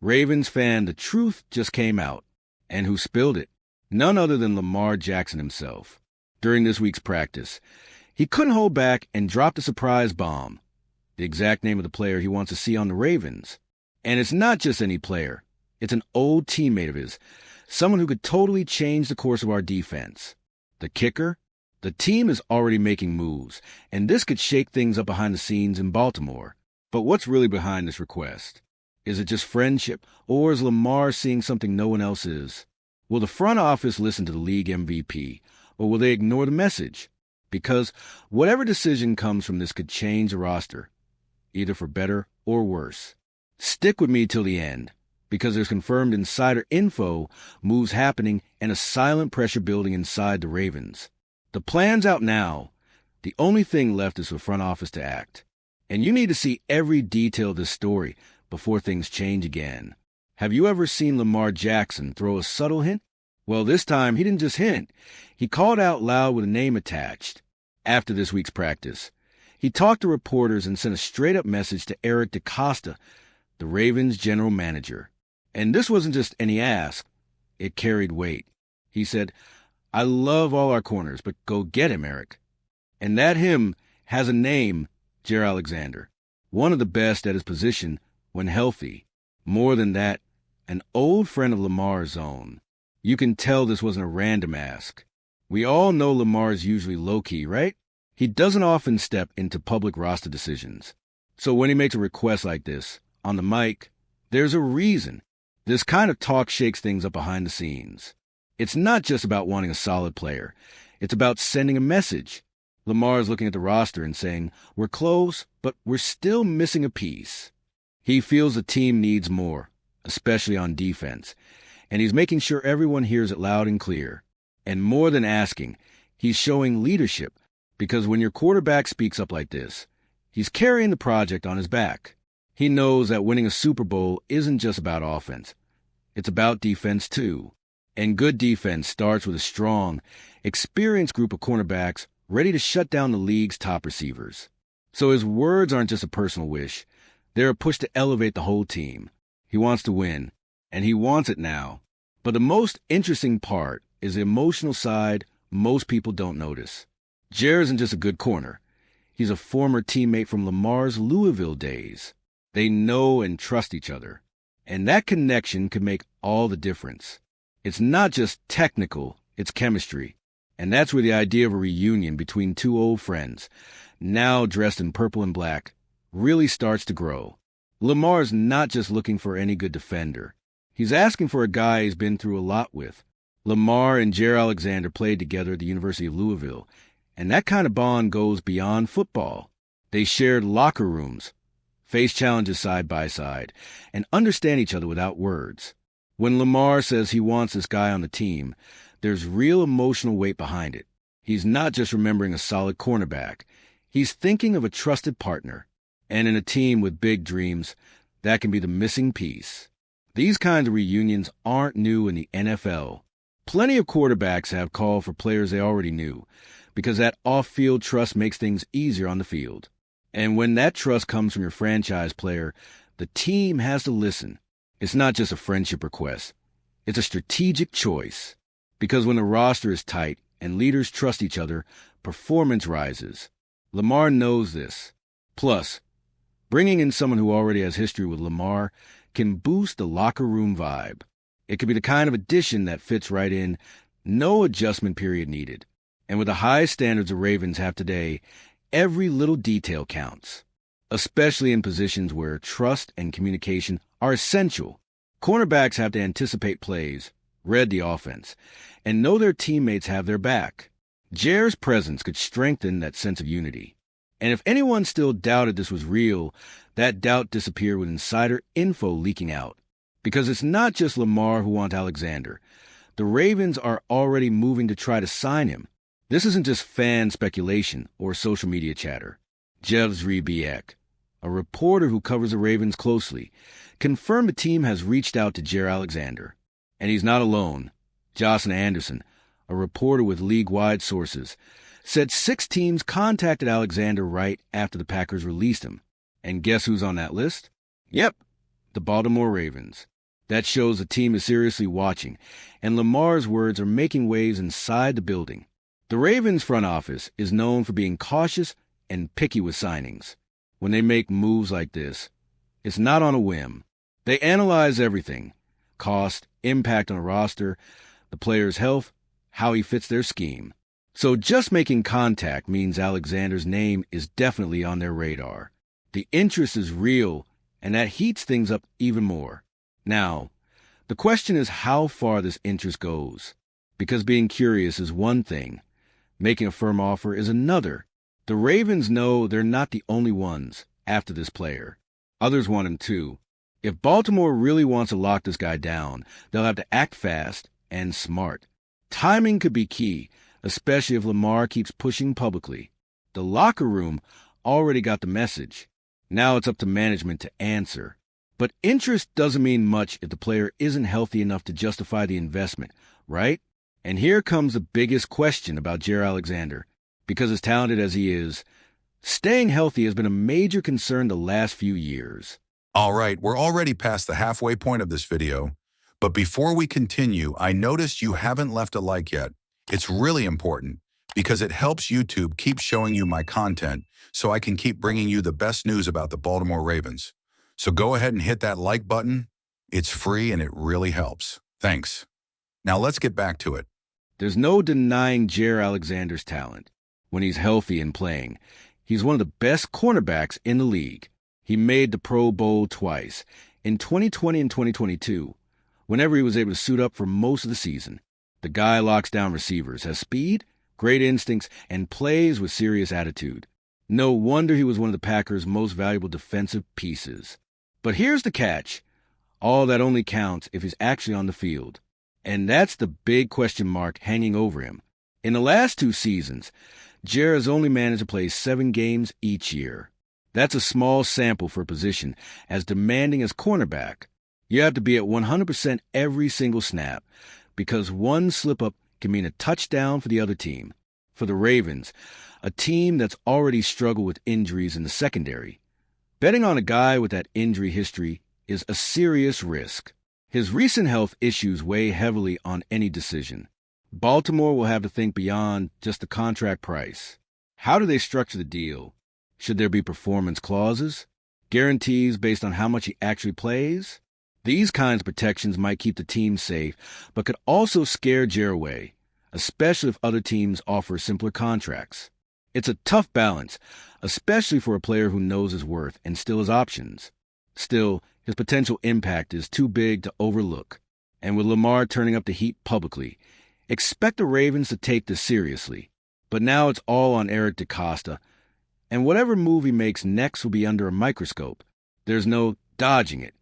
Ravens fan, the truth just came out. And who spilled it? None other than Lamar Jackson himself. During this week's practice, he couldn't hold back and dropped a surprise bomb. The exact name of the player he wants to see on the Ravens. And it's not just any player. It's an old teammate of his, someone who could totally change the course of our defense. The kicker? The team is already making moves, and this could shake things up behind the scenes in Baltimore. But what's really behind this request? Is it just friendship, or is Lamar seeing something no one else is? Will the front office listen to the league MVP, or will they ignore the message? Because whatever decision comes from this could change the roster, either for better or worse. Stick with me till the end, because there's confirmed insider info, moves happening, and a silent pressure building inside the Ravens. The plan's out now. The only thing left is for front office to act. And you need to see every detail of this story before things change again. Have you ever seen Lamar Jackson throw a subtle hint? Well, this time he didn't just hint. He called out loud with a name attached. After this week's practice, he talked to reporters and sent a straight-up message to Eric DeCosta, the Ravens general manager. And this wasn't just any ask. It carried weight. He said, "I love all our corners, but go get him, Eric." And that him has a name, Jair Alexander, one of the best at his position when healthy. More than that, an old friend of Lamar's own. You can tell this wasn't a random ask. We all know Lamar's usually low-key, right? He doesn't often step into public roster decisions. So when he makes a request like this, on the mic, there's a reason. This kind of talk shakes things up behind the scenes. It's not just about wanting a solid player. It's about sending a message. Lamar is looking at the roster and saying, "We're close, but we're still missing a piece." He feels the team needs more, especially on defense, and he's making sure everyone hears it loud and clear. And more than asking, he's showing leadership, because when your quarterback speaks up like this, he's carrying the project on his back. He knows that winning a Super Bowl isn't just about offense. It's about defense, too. And good defense starts with a strong, experienced group of cornerbacks ready to shut down the league's top receivers. So his words aren't just a personal wish. They're a push to elevate the whole team. He wants to win, and he wants it now. But the most interesting part is the emotional side most people don't notice. Jair isn't just a good corner. He's a former teammate from Lamar's Louisville days. They know and trust each other. And that connection can make all the difference. It's not just technical, it's chemistry. And that's where the idea of a reunion between two old friends, now dressed in purple and black, really starts to grow. Lamar's not just looking for any good defender. He's asking for a guy he's been through a lot with. Lamar and Jair Alexander played together at the University of Louisville, and that kind of bond goes beyond football. They shared locker rooms, face challenges side by side, and understand each other without words. When Lamar says he wants this guy on the team, there's real emotional weight behind it. He's not just remembering a solid cornerback. He's thinking of a trusted partner. And in a team with big dreams, that can be the missing piece. These kinds of reunions aren't new in the NFL. Plenty of quarterbacks have called for players they already knew, because that off-field trust makes things easier on the field. And when that trust comes from your franchise player, the team has to listen. It's not just a friendship request. It's a strategic choice. Because when the roster is tight and leaders trust each other, performance rises. Lamar knows this. Plus, bringing in someone who already has history with Lamar can boost the locker room vibe. It could be the kind of addition that fits right in, no adjustment period needed. And with the high standards the Ravens have today, every little detail counts, especially in positions where trust and communication are essential. Cornerbacks have to anticipate plays, read the offense, and know their teammates have their back. Jair's presence could strengthen that sense of unity. And if anyone still doubted this was real, that doubt disappeared with insider info leaking out. Because it's not just Lamar who wants Alexander. The Ravens are already moving to try to sign him. This isn't just fan speculation or social media chatter. Jevs Rebiek, a reporter who covers the Ravens closely, confirmed the team has reached out to Jair Alexander. And he's not alone. Jocelyn Anderson, a reporter with league-wide sources, said 6 teams contacted Alexander right after the Packers released him. And guess who's on that list? Yep, the Baltimore Ravens. That shows the team is seriously watching, and Lamar's words are making waves inside the building. The Ravens front office is known for being cautious and picky with signings. When they make moves like this, it's not on a whim. They analyze everything: cost, impact on a roster, the player's health, how he fits their scheme. So just making contact means Alexander's name is definitely on their radar. The interest is real, and that heats things up even more. Now, the question is how far this interest goes. Because being curious is one thing, making a firm offer is another. The Ravens know they're not the only ones after this player. Others want him too. If Baltimore really wants to lock this guy down, they'll have to act fast and smart. Timing could be key, especially if Lamar keeps pushing publicly. The locker room already got the message. Now it's up to management to answer. But interest doesn't mean much if the player isn't healthy enough to justify the investment, right? And here comes the biggest question about Jair Alexander. Because as talented as he is, staying healthy has been a major concern the last few years. All right, we're already past the halfway point of this video. But before we continue, I noticed you haven't left a like yet. It's really important because it helps YouTube keep showing you my content so I can keep bringing you the best news about the Baltimore Ravens. So go ahead and hit that like button. It's free and it really helps. Thanks. Now let's get back to it. There's no denying Jair Alexander's talent. When he's healthy and playing, he's one of the best cornerbacks in the league. He made the Pro Bowl twice, in 2020 and 2022, whenever he was able to suit up for most of the season. The guy locks down receivers, has speed, great instincts, and plays with serious attitude. No wonder he was one of the Packers' most valuable defensive pieces. But here's the catch. All that only counts if he's actually on the field. And that's the big question mark hanging over him. In the last 2 seasons, Jair has only managed to play 7 games each year. That's a small sample for a position as demanding as cornerback. You have to be at 100% every single snap, because one slip-up can mean a touchdown for the other team. For the Ravens, a team that's already struggled with injuries in the secondary, betting on a guy with that injury history is a serious risk. His recent health issues weigh heavily on any decision. Baltimore will have to think beyond just the contract price. How do they structure the deal? Should there be performance clauses? Guarantees based on how much he actually plays? These kinds of protections might keep the team safe, but could also scare Jair away, especially if other teams offer simpler contracts. It's a tough balance, especially for a player who knows his worth and still has options. Still, his potential impact is too big to overlook. And with Lamar turning up the heat publicly, expect the Ravens to take this seriously. But now it's all on Eric DeCosta, and whatever move he makes next will be under a microscope. There's no dodging it.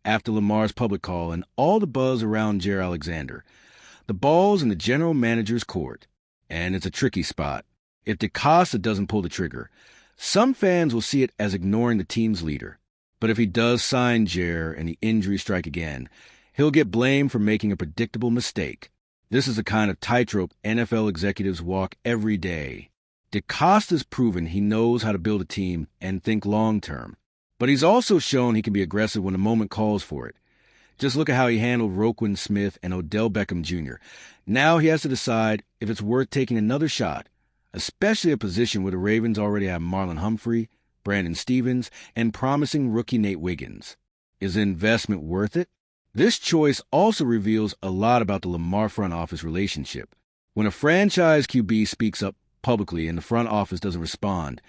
After Lamar's public call and all the buzz around Jair Alexander, the ball's in the general manager's court, and it's a tricky spot. If DeCosta doesn't pull the trigger, some fans will see it as ignoring the team's leader. But if he does sign Jair and the injuries strike again, he'll get blamed for making a predictable mistake. This is the kind of tightrope NFL executives walk every day. DeCosta's proven he knows how to build a team and think long-term. But he's also shown he can be aggressive when the moment calls for it. Just look at how he handled Roquan Smith and Odell Beckham Jr. Now he has to decide if it's worth taking another shot, especially a position where the Ravens already have Marlon Humphrey, Brandon Stevens, and promising rookie Nate Wiggins. Is the investment worth it? This choice also reveals a lot about the Lamar front office relationship. When a franchise QB speaks up publicly and the front office doesn't respond,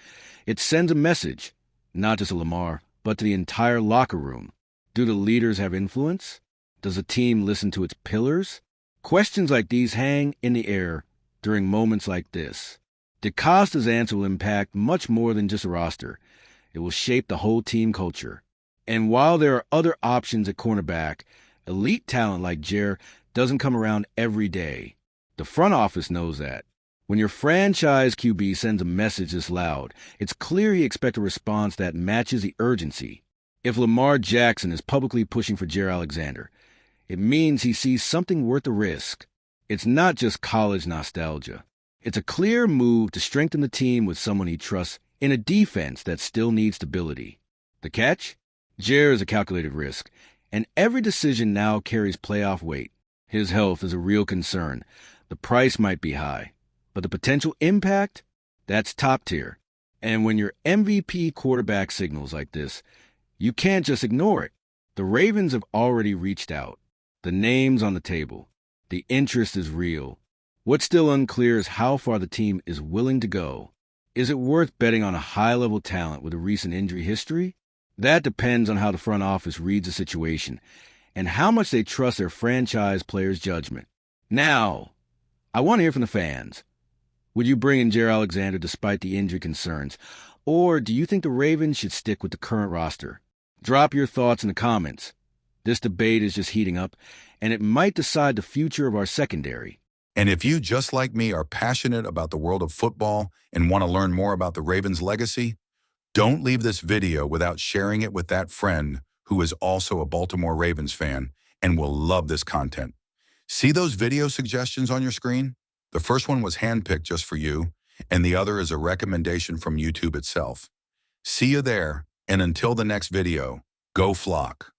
it sends a message, not just to Lamar, but to the entire locker room. Do the leaders have influence? Does the team listen to its pillars? Questions like these hang in the air during moments like this. DeCosta's answer will impact much more than just a roster. It will shape the whole team culture. And while there are other options at cornerback, elite talent like Jair doesn't come around every day. The front office knows that. When your franchise QB sends a message this loud, it's clear he expects a response that matches the urgency. If Lamar Jackson is publicly pushing for Jair Alexander, it means he sees something worth the risk. It's not just college nostalgia. It's a clear move to strengthen the team with someone he trusts in a defense that still needs stability. The catch? Jer is a calculated risk, and every decision now carries playoff weight. His health is a real concern. The price might be high, but the potential impact? That's top tier. And when your MVP quarterback signals like this, you can't just ignore it. The Ravens have already reached out. The name's on the table. The interest is real. What's still unclear is how far the team is willing to go. Is it worth betting on a high-level talent with a recent injury history? That depends on how the front office reads the situation and how much they trust their franchise players' judgment. Now, I want to hear from the fans. Would you bring in Jair Alexander despite the injury concerns? Or do you think the Ravens should stick with the current roster? Drop your thoughts in the comments. This debate is just heating up, and it might decide the future of our secondary. And if you, just like me, are passionate about the world of football and want to learn more about the Ravens' legacy, don't leave this video without sharing it with that friend who is also a Baltimore Ravens fan and will love this content. See those video suggestions on your screen? The first one was handpicked just for you, and the other is a recommendation from YouTube itself. See you there, and until the next video, go Flock.